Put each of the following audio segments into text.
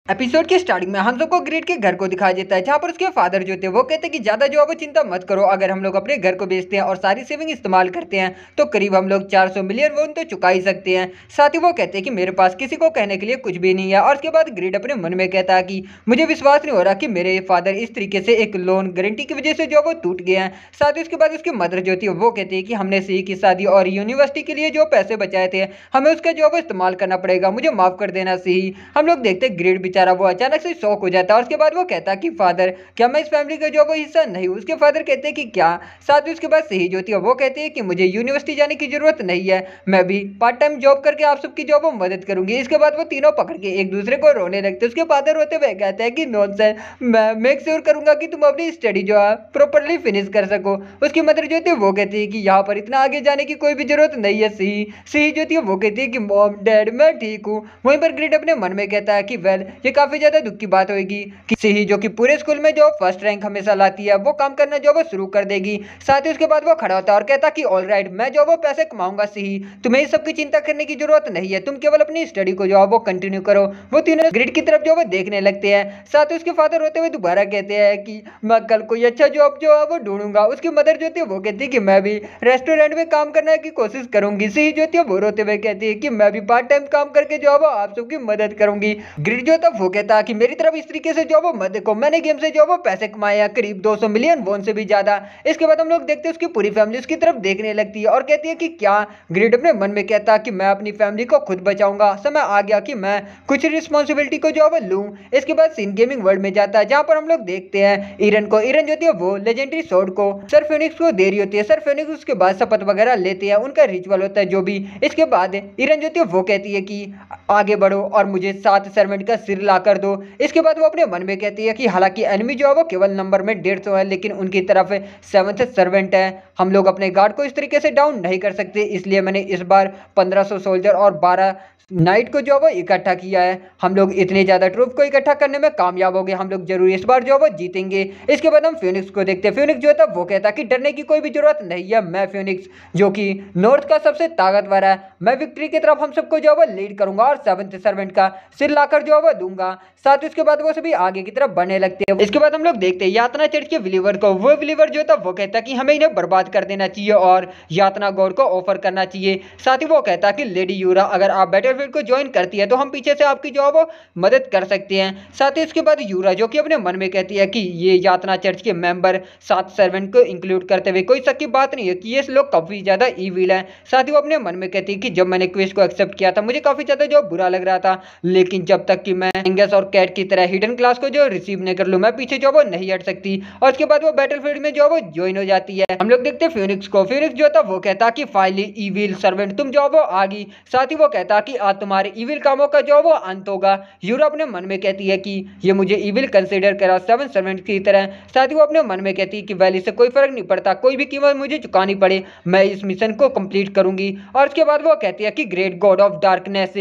Episode के starting में हम सबको ग्रेड के घर को दिखाया जाता है, जहाँ पर उसके फादर जो थे वो कहते हैं कि ज्यादा जो है वो चिंता मत करो, अगर हम लोग अपने घर को बेचते हैं और सारी सेविंग इस्तेमाल करते हैं तो करीब हम लोग 400 मिलियन लोन तो चुका ही सकते हैं। साथ ही वो कहते हैं कि मेरे पास किसी को कहने के लिए कुछ भी नहीं है। और उसके बाद ग्रेड अपने मन में कहता है कि मुझे विश्वास नहीं हो रहा कि मेरे फादर इस तरीके से एक लोन गारंटी की वजह से जो वो टूट गए हैं। साथ ही उसके बाद उसकी मदर जो थी वो कहती है कि हमने सी की शादी और यूनिवर्सिटी के लिए जो पैसे बचाए थे हमें उसका जो वो इस्तेमाल करना पड़ेगा, मुझे माफ कर देना सी। हम लोग देखते ग्रेड बेचारा वो अचानक से शौक हो जाता है और उसके बाद वो कहता है कि फादर क्या मैं इस फैमिली का जो वो हिस्सा नहीं हूँ। उसके फादर कहते हैं कि क्या। साथ ही उसके बाद सही जो थी वो कहते हैं कि मुझे यूनिवर्सिटी जाने की जरूरत नहीं है, मैं भी पार्ट टाइम जॉब करके आप सबकी जॉब में मदद करूंगी। इसके बाद वो तीनों पकड़ के एक दूसरे को रोने लगते। उसके फादर रोते हुए कहते हैं कि नॉनसेंस, मैं मेक श्योर करूंगा कि तुम अपनी स्टडी जो है प्रॉपरली फिनिश कर सको। उसकी मदर जो थी वो कहती है कि यहाँ पर इतना आगे जाने की कोई भी जरूरत नहीं है। सी जो थी वो कहती है कि मॉम डैड मैं ठीक हूँ। वहीं पर ग्रेड अपने मन में कहता है कि वेल ये काफी ज्यादा दुख की बात होगी कि सिही जो कि पूरे स्कूल में जो फर्स्ट रैंक हमेशा लाती है वो काम करना जो वो शुरू कर देगी। साथ ही उसके बाद वो खड़ा होता है और कहता कि ऑल राइट मैं जो वो पैसे कमाऊंगा सिही, तुम्हें इस सब की चिंता करने की जरूरत नहीं है, तुम केवल अपनी स्टडी को जो है वो कंटिन्यू करो। वो तीनों ग्रिड की तरफ जो वो देखने लगते हैं। साथ ही उसके फादर होते हुए दोबारा कहते हैं कि मैं कल कोई अच्छा जॉब जो है वो ढूंढूंगा। उसकी मदर जो थी वो कहती है कि मैं भी रेस्टोरेंट में काम करने की कोशिश करूंगी। सिही जो थी वो रोते हुए कहती है कि मैं भी पार्ट टाइम काम करके जो है वो आप सबकी मदद करूंगी। ग्रिड जो था वो कहता है कि मेरी तरफ इस तरीके से जो वो मत देखो, मैंने गेम से जो वो पैसे कमाए हैं करीब 200 मिलियन वोन से भी ज्यादा। इसके बाद हम लोग देखते हैं उसकी पूरी फैमिली उसकी तरफ देखने लगती है और कहती है कि क्या। ग्रिड अपने मन में कहता है कि मैं अपनी फैमिली को खुद बचाऊंगा, समय आ गया कि मैं कुछ रिस्पॉन्सिबिलिटी को जो वो लूं। इसके बाद सीन गेमिंग वर्ल्ड में जाता है, जहां पर हम लोग देखते हैं ईरन को। ईरन जो होती है वो लेजेंडरी सोर्ड को सर फिनिक्स को दे रही होती है। सर फिनिक्स उसके बाद शपथ वगैरह लेते हैं, उनका रिचुअल होता है जो भी। इसके बाद ईरन जो होती है वो कहती है कि आगे बढ़ो और मुझे 7 सर्वेंट का सिर ला कर दो। इसके बाद वो अपने मन में कहती है कि हालांकि एनिमी जो है वो केवल नंबर में 150 है, लेकिन उनकी तरफ 7th सर्वेंट है, हम लोग अपने गार्ड को इस तरीके से डाउन नहीं कर सकते, इसलिए मैंने इस बार 1500 सोल्जर और 12 नाइट को जो वो इकट्ठा किया है। हम लोग इतने ज्यादा ट्रूप को इकट्ठा करने में कामयाब हो गए, हम लोग जरूर इस बार जो वो जीतेंगे। इसके बाद हम फिनिक्स को देखते हैं। फिनिक्स जो था वो कहता कि डरने की कोई भी जरूरत नहीं है, मैं फिनिक्स जो कि नॉर्थ का सबसे ताकतवर है, मैं विक्ट्री की तरफ हम सबको जो वो लीड करूंगा और 7th सर्वेंट का सिर लाकर जो वो दूंगा। साथ ही उसके बाद वो सभी आगे की तरफ बढ़ने लगते हैं। इसके बाद हम लोग देखते हैं यातना चर्च के बिलीवर को। वो बिलीवर जो था वो कहता कि हमें इन्हें बर्बाद कर देना चाहिए और यातना गॉड को ऑफर करना चाहिए। साथ ही वो कहता कि लेडी यूरा अगर आप बैटलफील्ड को ज्वाइन करती है तो हम पीछे से आपकी जो वो मदद कर सकते हैं। साथ ही उसके बाद यूरा जो कि अपने मन में कहती है कि ये यातना चर्च के मेंबर 7 सर्वेंट को इंक्लूड करते हुए कोई शक की बात नहीं है कि ये लोग काफी ज्यादा ईविल है। साथ ही वो अपने मन में कहती है कि जब मैंने क्वेस्ट को एक्सेप्ट किया था मुझे काफी ज्यादा जो बुरा लग रहा था, लेकिन जब तक कि मैं एंगस और कैट की तरह हिडन क्लास को जो रिसीव नहीं कर लूं मैं पीछे जो वो नहीं हट सकती। और उसके बाद वो बैटलफील्ड में जो वो ज्वाइन हो जाती है। हम लोग देखते हैं फिनिक्स को। फिनिक्स जो था वो कहता कि फाइनली ईविल सर्वेंट तुम जो वो आ गई। साथ ही वो कहता कि आज तुम्हारे ईविल कामों का जो वो अंत होगा। यूरा अपने मन में कहती है कि ये मुझे ईविल कंसीडर करा 7 सर्वेंट की तरह। साथ ही वो अपने मन में कहती है कि वैली से कोई फर्क नहीं पड़ता, कोई भी कीमत मुझे चुकानी पड़े मैं इस मिशन को कंप्लीट करूंगी। और उसके बाद वो कहती है कि ग्रेट गॉड ऑफ डार्कनेस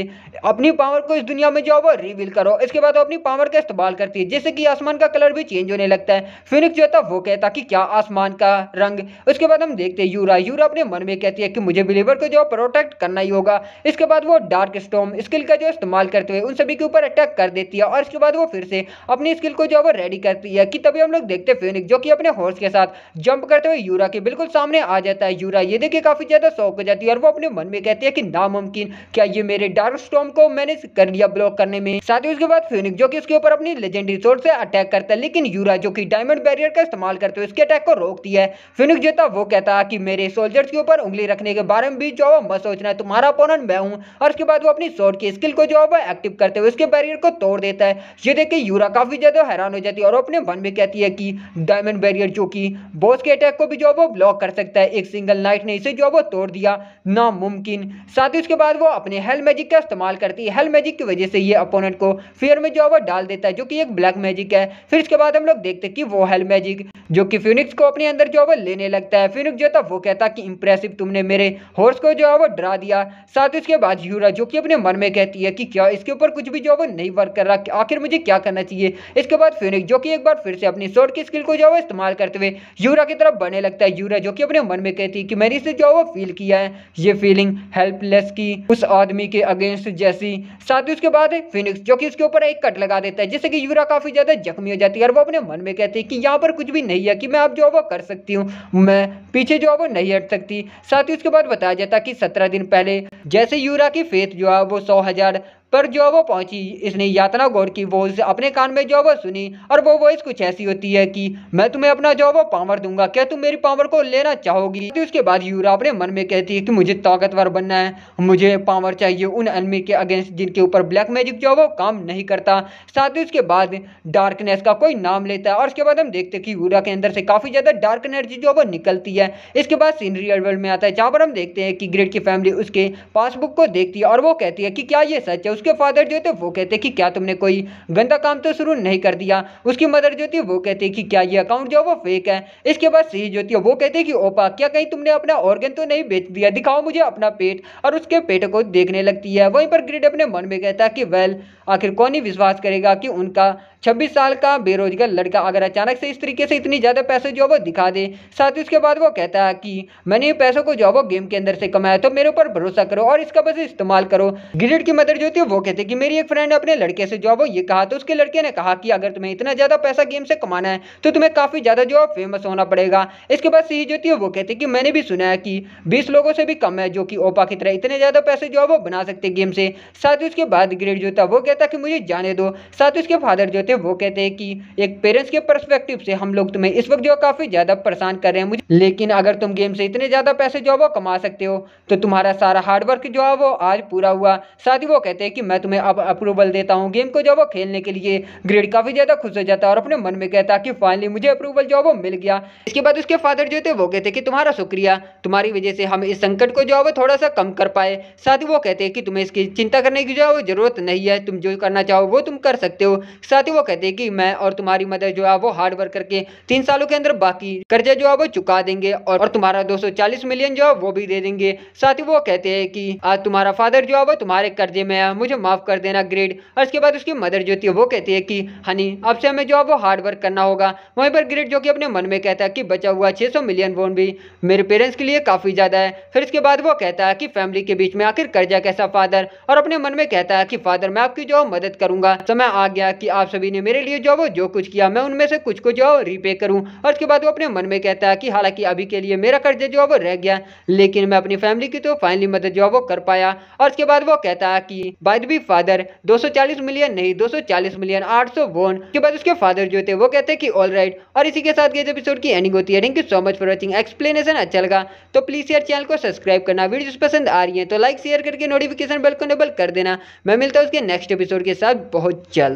अपनी पावर को इस दुनिया में जो वो रिवील करो। इसके बाद वो अपनी पावर का इस्तेमाल करती है जिससे कि आसमान का कलर भी चेंज होने लगता है। फिनिक्स जो था वो कहता कि क्या आसमान का रंग। उसके बाद हम देखते हैं यूरा अपने मन में कहती है कि मुझे बिलीवर को जो प्रोटेक्ट करना ही होगा। इसके बाद वो डार्क स्टॉर्म स्किल का जो इस्तेमाल करते हुए उन सभी के ऊपर अटैक कर देती है। और इसके बाद वो फिर से अपनी स्किल को जो वो रेडी करती है कि तभी हम लोग देखते हैं फिनिक्स जो कि अपने हॉर्स के साथ जंप करते हुए यूरा के बिल्कुल सामने आ जाता है। यूरा ये देख के काफी ज्यादा शॉक हो जाती है और वो अपने मन में कहती है कि नामुमकिन, क्या ये मेरे डार्क स्टॉर्म को मैंने कर लिया ब्लॉक करने में। साथ ही उसके बाद फिनिक्स जो कि उसके ऊपर अपनी लेजेंडरी स्वॉर्ड से अटैक करता है, लेकिन यूरा जो कि डायमंड बैरियर का इस्तेमाल करते हुए उसके अटैक को रोकती है। फिनिक्स जो था वो कहता है कि मेरे सोल्जर्स के ऊपर उंगली रखने के बारे में भी जो मत सोचना है, तुम्हारा अपोनेंट मैं हूं। और उसके बाद वो अपनी स्वॉर्ड की स्किल को जो है एक्टिव करते हुए उसके बैरियर को तोड़ देता है। ये देख के यूरा काफी ज्यादा हैरान हो जाती है और अपने मन में कहती है कि डायमंड बैरियर जो कि बॉस के अटैक को भी जो वो ब्लॉक कर सकता है, एक सिंगल नाइट ने इसे जो वो तोड़ दिया, नामुमकिन। साथ ही उसके बाद वो अपने हेल मैजिक का इस्तेमाल करती है। हेल मैजिक की वजह से ये अपोनेंट को फियर में जो वो डाल देता है जो कि एक ब्लैक मैजिक है। फिर इसके बाद हम लोग देखते हैं कि वो हेल मैजिक जो कि फिनिक्स को अपने अंदर जो वो लेने लगता है। फिनिक्स जो था वो कहता कि इंप्रेसिव, तुमने मेरे हॉर्स को जो है वो डरा दिया। साथ ही उसके बाद यूरा जो कि अपने मन में कहती है कि क्या इसके ऊपर कुछ भी जो है वो नहीं वर्क कर रहा, आखिर मुझे क्या करना चाहिए। इसके बाद फिनिक्स जो कि एक बार फिर से अपनी स्वॉर्ड की स्किल को जो है इस्तेमाल करते हुए यूरा की तरफ बढ़ने लगता है। यूरा जो कि अपने मन में कहती है कि मैंने इसे जो है वो फील किया है, ये फीलिंग हेल्पलेस की उस आदमी के अगेंस्ट जैसी। साथ ही उसके बाद फिनिक्स जो कि उसके ऊपर एक कट लगा देता है जिससे कि यूरा काफी ज्यादा जख्मी हो जाती है और वो अपने मन में कहती है कि यहाँ पर कुछ भी नहीं है कि मैं अब जो है वो कर सकती हूँ, मैं पीछे जो है वो नहीं हट सकती। साथ ही उसके बाद बताया जाता है कि 17 दिन पहले जैसे यूरा की फेथ जो है वो 100,000 पर जो है वो पहुंची, इसने यातना गॉड की वॉइस अपने कान में जो है वो सुनी और वो वॉइस कुछ ऐसी होती है कि मैं तुम्हें अपना जो है वो पावर दूंगा, क्या तुम मेरी पावर को लेना चाहोगी। तो उसके बाद यूरा अपने मन में कहती है कि मुझे ताकतवर बनना है, मुझे पावर चाहिए उन एनिमी के अगेंस्ट जिनके ऊपर ब्लैक मैजिक जो है वो काम नहीं करता। साथ ही उसके बाद डार्कनेस का कोई नाम लेता है और उसके बाद हम देखते हैं कि यूरा के अंदर से काफी ज्यादा डार्क एनर्जी जो है वो निकलती है। इसके बाद सीन रियल वर्ल्ड में आता है जहाँ पर हम देखते हैं कि ग्रिड की फैमिली उसके पासबुक को देखती है और वो कहती है कि क्या ये सच है। उसके फादर जो थे वो कहते हैं कि क्या तुमने कोई गंदा काम तो शुरू नहीं कर दिया। उसकी मदर जो थी वो कहती है कि क्या ये अकाउंट जो है वो फेक है। इसके बाद सी जो थी वो कहते हैं कि ओपा क्या कहीं तुमने अपना ऑर्गन तो नहीं बेच दिया, दिखाओ मुझे अपना पेट, और उसके पेट को देखने लगती है। वहीं पर ग्रिड अपने मन में कहता है कि वेल आखिर कौन ही विश्वास करेगा कि उनका 26 साल का बेरोजगार लड़का अगर अचानक से इस तरीके से इतनी ज्यादा पैसे जो वो दिखा दे। साथ ही उसके बाद वो कहता है कि मैंने ये पैसों को जो वो गेम के अंदर से कमाया, तो मेरे ऊपर भरोसा करो और इसका बस इस्तेमाल करो। ग्रिड की मदर जो थी वो कहते कि मेरी एक फ्रेंड ने अपने लड़के से जो वो ये कहा, तो उसके लड़के ने कहा कि अगर तुम्हें इतना ज्यादा पैसा गेम से कमाना है तो तुम्हें काफी ज्यादा जो फेमस होना पड़ेगा। इसके बाद सी जो थी वो कहती कि मैंने भी सुना है कि 20 लोगों से भी कम है जो कि ओपा की तरह इतने ज्यादा पैसे जो वो बना सकते गेम से। साथ ही उसके बाद ग्रिड जो था वो कहता कि मुझे जाने दो। साथ ही उसके फादर जो थे वो कहते हैं कि एक पेरेंट्स के पर्सपेक्टिव से हम लोग तुम्हें इस वक्त जो काफी ज्यादा परेशान कर रहे हैं मुझे, लेकिन अगर तुम गेम से इतने ज्यादा पैसे जो वो कमा सकते हो तो तुम्हारा सारा हार्डवर्क जो है वो आज पूरा हुआ। साथ ही वो कहते हैं कि मैं तुम्हें अब अप्रूवल देता हूँ गेम को जो वो खेलने के लिए। ग्रिड काफी ज्यादा खुश हो जाता है और अपने मन में कहता है कि फाइनली मुझे अप्रूवल जो वो मिल गया। इसके बाद उसके फादर जो थे वो कहते कि तुम्हारा शुक्रिया, तुम्हारी वजह से हम इस संकट को जो है वो थोड़ा सा कम कर पाए। साथ ही वो कहते हैं कि तुम्हें इसकी चिंता करने की जो है वो जरूरत नहीं है, तुम जो करना चाहो वो तुम कर सकते हो। साथ ही वो कहते हैं कि मैं और तुम्हारी मदर जो है वो हार्ड वर्क करके 3 सालों के अंदर बाकी कर्जा जो है वो चुका देंगे और तुम्हारा 240 मिलियन जो है वो भी दे देंगे। साथ ही वो कहते हैं कि आज तुम्हारा फादर जो है वो तुम्हारे कर्जे में है, मुझे माफ कर देना ग्रिड। और इसके बाद उसकी मदर जो थी वो कहती है कि हनी अब से हमें जो है वो हार्ड वर्क करना होगा। वहीं पर ग्रिड जो कि अपने मन में कहता है कि बचा हुआ 600 मिलियन वोन भी मेरे पेरेंट्स के लिए काफी ज्यादा है। फिर इसके बाद वो कहता है कि फैमिली के बीच में आखिर कर्जा कैसा फादर, और अपने मन में कहता है कि फादर मैं आपकी जो मदद करूंगा, समय आ गया कि आप सभी ने मेरे लिए जो कुछ किया मैं उनमें से कुछ को जो रीपे करूं। और उसके बाद वो अपने मन में कहता है कि हालांकि अभी के लिए मेरा कर्जा जो है वो रह गया, लेकिन मैं अपनी फैमिली की तो फाइनली मदद जो है वो कर पाया। और उसके बाद वो कहता है कि by the way father 240 million नहीं 240 मिलियन 800 वोन। के बाद उसके फादर जो थे वो कहते हैं कि ऑल राइट। और इसी के साथ ये एपिसोड की एंडिंग होती है। Thank you so much for watching. Explanation अच्छा लगा तो प्लीज यार चैनल को सब्सक्राइब करना, वीडियोस पसंद आ रही है तो लाइक शेयर करके नोटिफिकेशन बेल को इनेबल कर देना। मैं मिलता हूँ उसके नेक्स्ट एपिसोड के साथ बहुत जल्द।